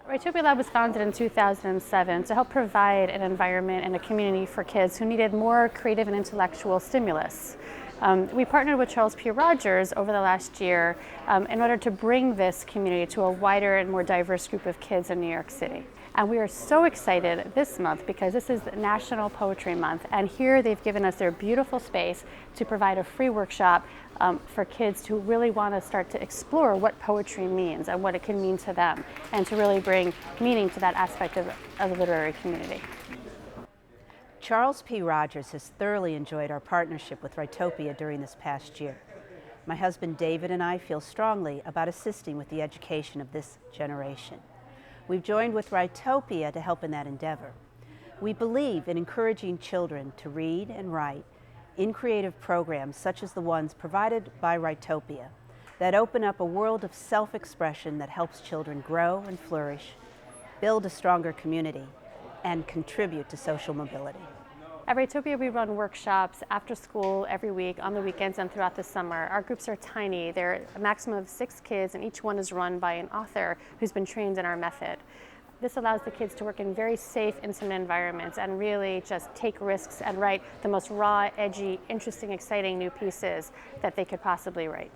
Writopia Lab was founded in 2007 to help provide an environment and a community for kids who needed more creative and intellectual stimulus. We partnered with Charles P. Rogers over the last year in order to bring this community to a wider and more diverse group of kids in New York City. And we are so excited this month because this is National Poetry Month, and here they've given us their beautiful space to provide a free workshop for kids who really want to start to explore what poetry means and what it can mean to them, and to really bring meaning to that aspect of the literary community. Charles P. Rogers has thoroughly enjoyed our partnership with Writopia during this past year. My husband David and I feel strongly about assisting with the education of this generation. We've joined with Writopia to help in that endeavor. We believe in encouraging children to read and write in creative programs such as the ones provided by Writopia that open up a world of self-expression that helps children grow and flourish, build a stronger community, and contribute to social mobility. At Writopia, we run workshops after school every week, on the weekends, and throughout the summer. Our groups are tiny. They're a maximum of 6 kids, and each one is run by an author who's been trained in our method. This allows the kids to work in very safe, intimate environments and really just take risks and write the most raw, edgy, interesting, exciting new pieces that they could possibly write.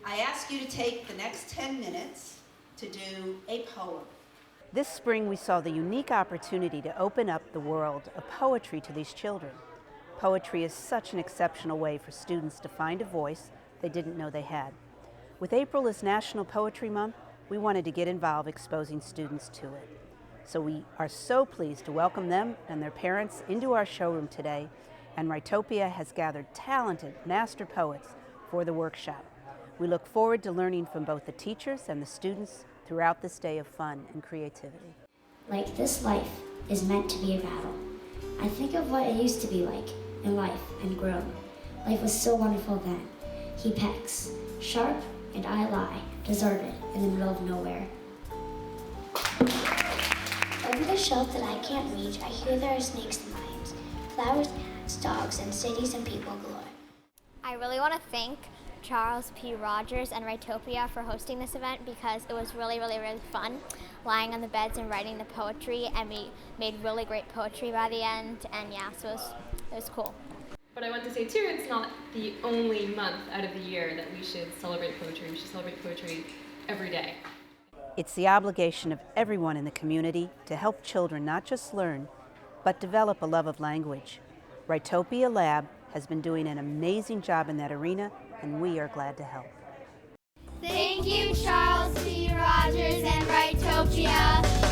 I ask you to take the next 10 minutes to do a poem. This spring we saw the unique opportunity to open up the world of poetry to these children. Poetry is such an exceptional way for students to find a voice they didn't know they had. With April as National Poetry Month, we wanted to get involved exposing students to it. So we are so pleased to welcome them and their parents into our showroom today, and Writopia has gathered talented master poets for the workshop. We look forward to learning from both the teachers and the students throughout this day of fun and creativity. Like this life is meant to be a battle. I think of what it used to be like in life and grown. Life was so wonderful then. He pecks, sharp, and I lie, deserted in the middle of nowhere. Over the shelf that I can't reach, I hear there are snakes and lions, flowers, ants, dogs, and cities and people galore. I really want to thank Charles P. Rogers and Writopia for hosting this event because it was really fun lying on the beds and writing the poetry, and we made really great poetry by the end, and yeah, so it was cool. But I want to say too, it's not the only month out of the year that we should celebrate poetry. We should celebrate poetry every day. It's the obligation of everyone in the community to help children not just learn, but develop a love of language. Writopia Lab has been doing an amazing job in that arena, and we are glad to help. Thank you, Charles P. Rogers and Writopia.